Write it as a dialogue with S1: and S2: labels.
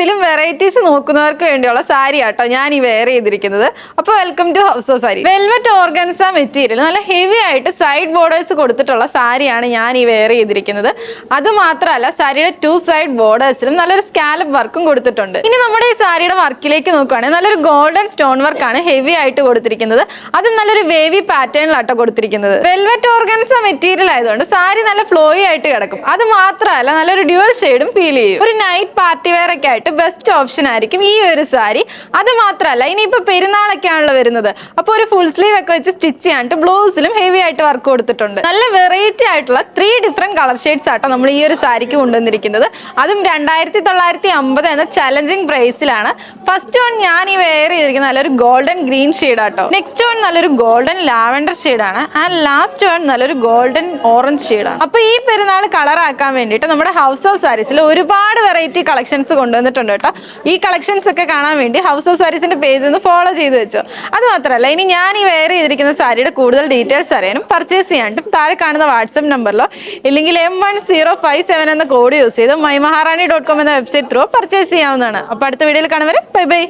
S1: എല്ലാത്തിലും വെറൈറ്റീസ് നോക്കുന്നവർക്ക് വേണ്ടിയുള്ള സാരി ആട്ടോ ഞാൻ ഈ വെയർ ചെയ്തിരിക്കുന്നത്. അപ്പോൾ welcome to house of sari. Velvet organza material നല്ല ഹെവി ആയിട്ട് സൈഡ് ബോർഡേഴ്സ് കൊടുത്തിട്ടുള്ള സാരിയാണ് ഞാൻ ഈ വെയർ ചെയ്തിരിക്കുന്നത്. അത് മാത്രമല്ല സാരിയുടെ 2 സൈഡ് ബോർഡേഴ്സിലും നല്ലൊരു സ്കാലപ്പ് വർക്കും കൊടുത്തിട്ടുണ്ട്. ഇനി നമ്മുടെ ഈ സാരിയുടെ വർക്കിലേക്ക് നോക്കുകയാണെങ്കിൽ നല്ലൊരു ഗോൾഡൻ സ്റ്റോൺ വർക്കാണ് ഹെവി ആയിട്ട് കൊടുത്തിരിക്കുന്നത്. അതും നല്ലൊരു വേവി പാറ്റേണിലാട്ടോ കൊടുത്തിരിക്കുന്നത്. വെൽവെറ്റ് ഓർഗൻസ മെറ്റീരിയൽ ആയതുകൊണ്ട് സാരി നല്ല ഫ്ലോയി ആയിട്ട് കിടക്കും. അത് മാത്രമല്ല നല്ലൊരു ഡ്യുവൽ ഷെയ്ഡും ഫീൽ ചെയ്യും. ഒരു നൈറ്റ് പാർട്ടി വെയർ ഒക്കെ ആയിട്ട് ബെസ്റ്റ് ഓപ്ഷൻ ആയിരിക്കും ഈ ഒരു സാരി. അത് മാത്രമല്ല ഇനിയിപ്പോ പെരുന്നാളൊക്കെ ആണല്ലോ വരുന്നത്, അപ്പോൾ ഒരു ഫുൾ സ്ലീവ് ഒക്കെ വെച്ച് സ്റ്റിച്ച് ചെയ്യാണ്ട് ബ്ലൗസിലും ഹെവി ആയിട്ട് വർക്ക് കൊടുത്തിട്ടുണ്ട്. നല്ല വെറൈറ്റി ആയിട്ടുള്ള 3 ഡിഫറെന്റ് കളർ ഷെയ്ഡ്സ് ആട്ടോ നമ്മൾ ഈ ഒരു സാരിക്ക് കൊണ്ടുവന്നിരിക്കുന്നത്. അതും 2950 എന്ന ചലഞ്ചിങ് പ്രൈസിലാണ്. ഫസ്റ്റ് വൺ ഞാൻ ഈ വെയർ ചെയ്തിരിക്കുന്നത് നല്ലൊരു ഗോൾഡൻ ഗ്രീൻ ഷെയ്ഡ് ആട്ടോ. നെക്സ്റ്റ് വൺ നല്ലൊരു ഗോൾഡൻ ലാവൻഡർ ഷെയ്ഡാണ്. ആൻഡ് ലാസ്റ്റ് വൺ നല്ലൊരു ഗോൾഡൻ ഓറഞ്ച് ഷെയ്ഡാണ്. അപ്പൊ ഈ പെരുന്നാൾ കളർ ആക്കാൻ വേണ്ടിയിട്ട് നമ്മുടെ ഹൗസ് ഓഫ് സാരീസിൽ ഒരുപാട് വെറൈറ്റി കളക്ഷൻസ് കൊണ്ടുവന്നിട്ടുണ്ട് കേട്ടോ. ഈ കളക്ഷൻസ് ഒക്കെ കാണാൻ വേണ്ടി ഹൗസ് ഓഫ് സാരീസിന്റെ പേജ് ഒന്ന് ഫോളോ ചെയ്ത് വെച്ചോ. അത് മാത്രമല്ല ഇനി ഞാൻ ഈ വെയർ ചെയ്തിരിക്കുന്ന സാരിയുടെ കൂടുതൽ ഡീറ്റെയിൽസ് അറിയാനും പർച്ചേസ് ചെയ്യാനും താഴെ കാണുന്ന വാട്സ്ആപ്പ് നമ്പറിലോ ഇല്ലെങ്കിൽ M1057 എന്ന കോഡ് യൂസ് ചെയ്ത് mymaharani.com എന്ന വെബ്സൈറ്റ് ത്രൂ പർച്ചേസ് ചെയ്യാവുന്നതാണ്. അപ്പൊ അടുത്ത വീഡിയോയിൽ കാണുവരെ ബൈ ബൈ.